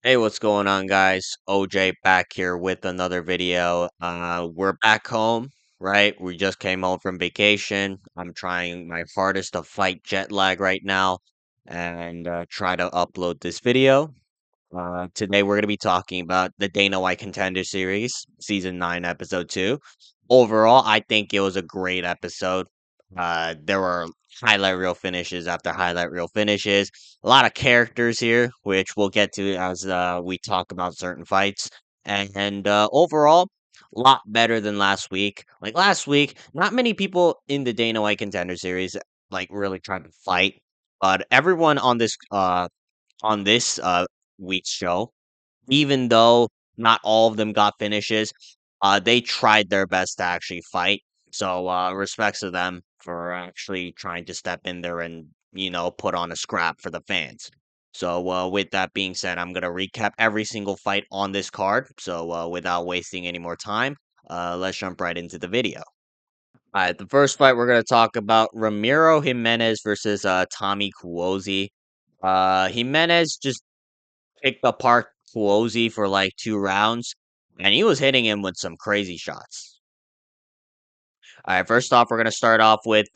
Hey, what's going on, guys? OJ back here with another video. We're back home, right? We just came home from vacation. I'm trying my hardest to fight jet lag right now and try to upload this video. Today we're going to be talking about the Dana White Contender Series, Season 9, Episode 2. Overall, I think it was a great episode. There were highlight reel finishes after highlight reel finishes. A lot of characters here, which we'll get to as we talk about certain fights. And overall, a lot better than last week. Like last week, not many people in the Dana White Contender Series like really tried to fight, but everyone on this week's show, even though not all of them got finishes, they tried their best to actually fight. So respects to them for actually trying to step in there and put on a scrap for the fans. So with that being said, I'm gonna recap every single fight on this card. So without wasting any more time, let's jump right into the video. All right, the first fight we're gonna talk about Ramiro Jimenez versus Tommy Kuozi. Jimenez just picked apart Pelosi for like 2 rounds, and he was hitting him with some crazy shots. All right, first off, we're gonna start off with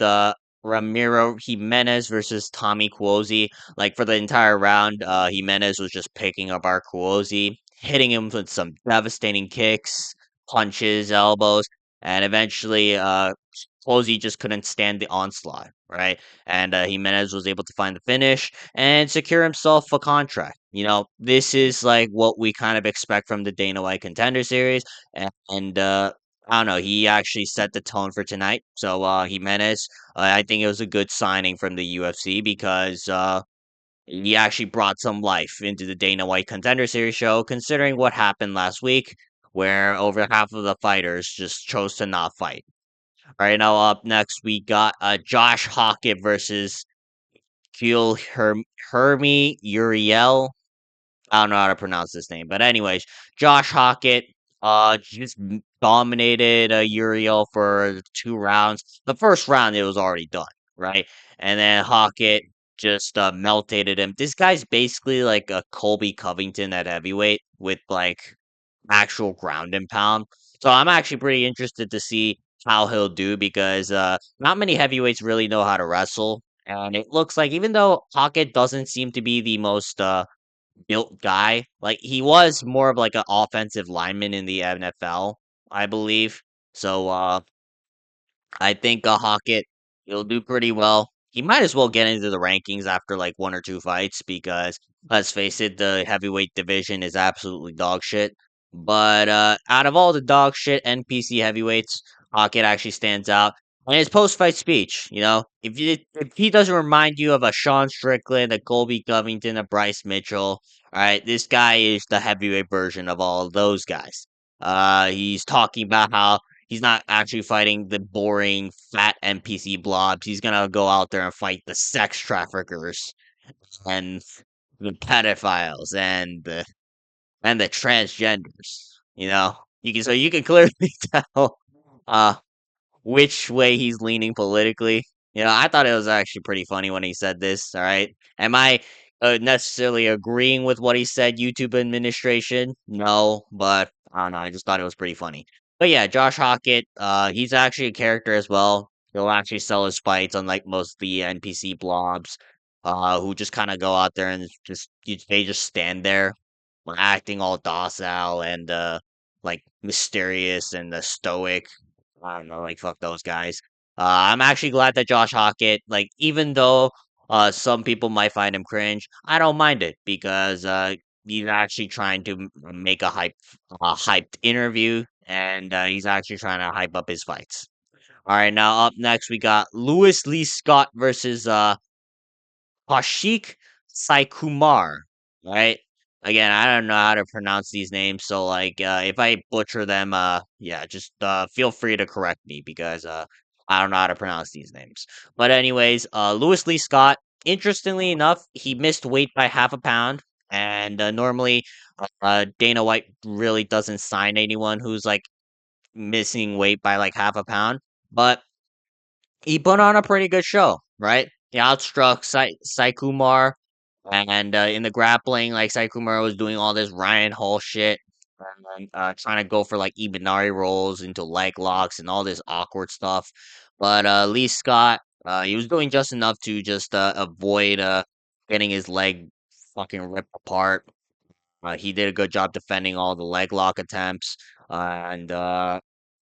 Ramiro Jimenez versus Tommy Cuozi. Like for the entire round, Jimenez was just picking up our Cuozi, hitting him with some devastating kicks, punches, elbows, and eventually, Cuozi just couldn't stand the onslaught, right? And Jimenez was able to find the finish and secure himself a contract. This is like what we kind of expect from the Dana White Contender Series, and I don't know. He actually set the tone for tonight. So Jimenez, I think it was a good signing from the UFC because he actually brought some life into the Dana White Contender Series show, considering what happened last week, where over half of the fighters just chose to not fight. All right, now up next we got Josh Hockett versus Keel Hermi Uriel. I don't know how to pronounce this name, but anyways, Josh Hockett just dominated Uriel for 2 rounds. The first round it was already done, right? And then Hockett just melted him. This guy's basically like a Colby Covington at heavyweight with like actual ground and pound. So I'm actually pretty interested to see how he'll do because not many heavyweights really know how to wrestle. And it looks like even though Hockett doesn't seem to be the most built guy. Like he was more of like an offensive lineman in the NFL, I believe. So I think Hockett he'll do pretty well. He might as well get into the rankings after like 1 or 2 fights because let's face it, the heavyweight division is absolutely dog shit. But out of all the dog shit NPC heavyweights, Hockett actually stands out. And his post-fight speech, if he doesn't remind you of a Sean Strickland, a Colby Covington, a Bryce Mitchell, all right, this guy is the heavyweight version of all of those guys. He's talking about how he's not actually fighting the boring fat NPC blobs. He's gonna go out there and fight the sex traffickers and the pedophiles and the transgenders. You can clearly tell uh which way he's leaning politically. I thought it was actually pretty funny when he said this. All right, am I necessarily agreeing with what he said? YouTube administration, no, but I don't know. I just thought it was pretty funny. But yeah, Josh Hockett, he's actually a character as well. He'll actually sell his fights, unlike most of the NPC blobs, who just kind of go out there and they just stand there, acting all docile and like mysterious and stoic. I don't know, like fuck those guys. I'm actually glad that Josh Hockett, like, even though some people might find him cringe, I don't mind it because he's actually trying to make a hyped interview, and he's actually trying to hype up his fights. All right, now up next we got Lewis Lee Scott versus Kaushik Sai-Kumar, right? Again, I don't know how to pronounce these names, so like if I butcher them, yeah, just feel free to correct me because I don't know how to pronounce these names. But anyways, Lewis Lee Scott, interestingly enough, he missed weight by half a pound, and normally Dana White really doesn't sign anyone who's like missing weight by like half a pound, but he put on a pretty good show, right? He outstruck Sai Kumar. And in the grappling, like Saikumaru was doing all this Ryan Hall shit, and trying to go for like Ibanari rolls into leg locks and all this awkward stuff. But Lee Scott, he was doing just enough to just avoid getting his leg fucking ripped apart. He did a good job defending all the leg lock attempts, and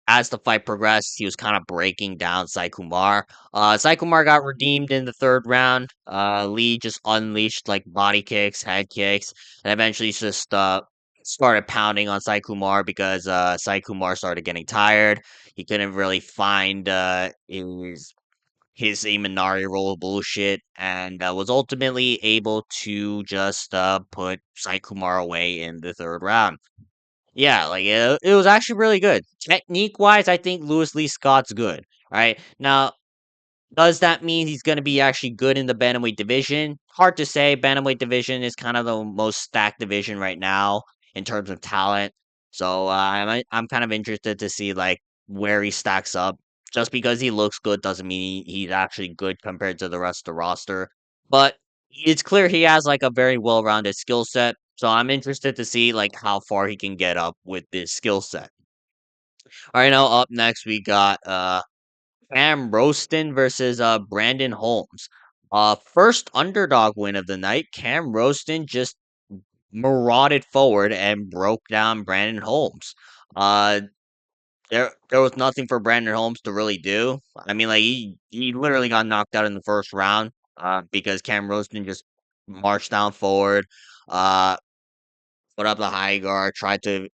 as the fight progressed, he was kind of breaking down Sai Kumar. Sai Kumar got redeemed in the third round. Lee just unleashed like body kicks, head kicks, and eventually just started pounding on Sai Kumar because Sai Kumar started getting tired. He couldn't really find his Imanari roll bullshit, and was ultimately able to just put Sai Kumar away in the third round. Yeah, like it was actually really good. Technique wise, I think Lewis Lee Scott's good. Right now, does that mean he's going to be actually good in the bantamweight division? Hard to say. Bantamweight division is kind of the most stacked division right now in terms of talent. So I'm kind of interested to see like where he stacks up. Just because he looks good doesn't mean he's actually good compared to the rest of the roster. But it's clear he has like a very well-rounded skill set. So I'm interested to see like how far he can get up with this skill set. All right, now up next we got Cam Roston versus Brandon Holmes. First underdog win of the night. Cam Roston just marauded forward and broke down Brandon Holmes. Uh, there was nothing for Brandon Holmes to really do. I mean, like he literally got knocked out in the first round. Because Cam Roston just marched down forward. Uh, put up the high guard, tried to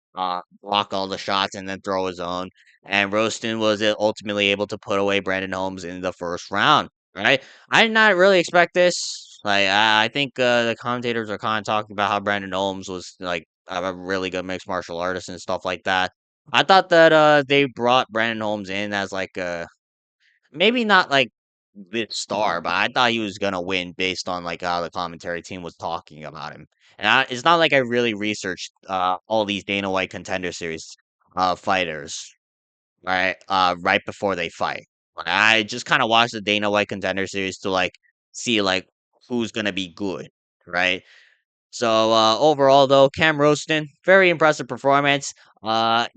block all the shots, and then throw his own. And Roston was ultimately able to put away Brandon Holmes in the first round. Right? I did not really expect this. Like I think the commentators are kind of talking about how Brandon Holmes was like a really good mixed martial artist and stuff like that. I thought that they brought Brandon Holmes in as like a maybe not like this star, but I thought he was gonna win based on like how the commentary team was talking about him. And it's not like I really researched all these Dana White Contender Series fighters right before they fight. Like, I just kind of watched the Dana White Contender Series to like see like who's gonna be good, right? So overall, though, Cam Roston, very impressive performance.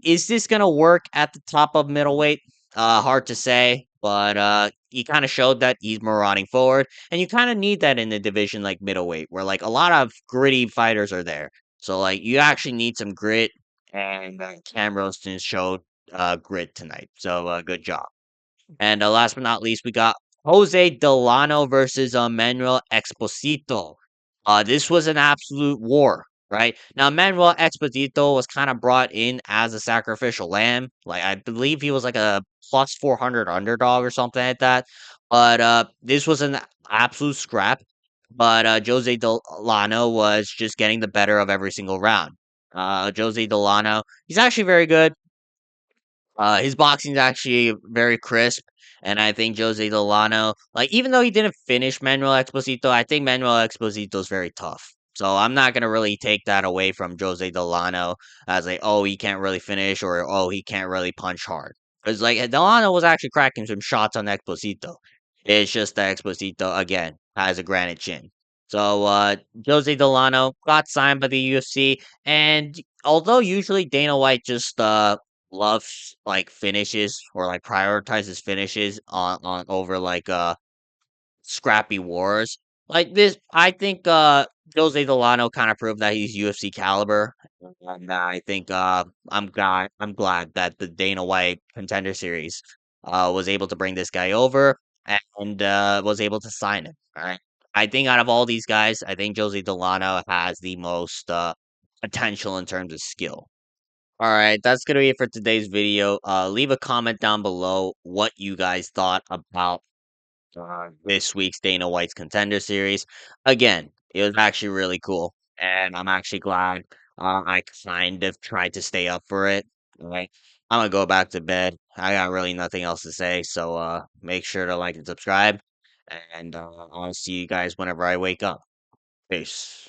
Is this gonna work at the top of middleweight? Hard to say, but he kind of showed that he's marauding forward, and you kind of need that in a division like middleweight, where like a lot of gritty fighters are there. So like you actually need some grit, and Cam Roston showed grit tonight. So good job. And last but not least, we got Jose Delano versus Manuel Exposito. This was an absolute war, right? Now, Manuel Exposito was kind of brought in as a sacrificial lamb. Like, I believe he was like a plus 400 underdog or something like that. But this was an absolute scrap. But Jose Delano was just getting the better of every single round. Jose Delano, he's actually very good. His boxing is actually very crisp, and I think Jose Delano, like even though he didn't finish Manuel Exposito, I think Manuel Exposito is very tough. So I'm not gonna really take that away from Jose Delano as like, oh, he can't really finish or oh, he can't really punch hard. Because like Delano was actually cracking some shots on Exposito. It's just that Exposito again has a granite chin. So Jose Delano got signed by the UFC, and although usually Dana White just loves like finishes or like prioritizes finishes on over like scrappy wars. Like this I think Jose Delano kind of proved that he's UFC caliber. And I think I'm glad that the Dana White Contender Series was able to bring this guy over and was able to sign him. All right. I think out of all these guys, I think Jose Delano has the most potential in terms of skill. All right, that's gonna be it for today's video. Leave a comment down below what you guys thought about this week's Dana White's Contender Series. Again, it was actually really cool, and I'm actually glad I kind of tried to stay up for it. All right, I'm gonna go back to bed. I got really nothing else to say, so make sure to like and subscribe, and I'll see you guys whenever I wake up. Peace.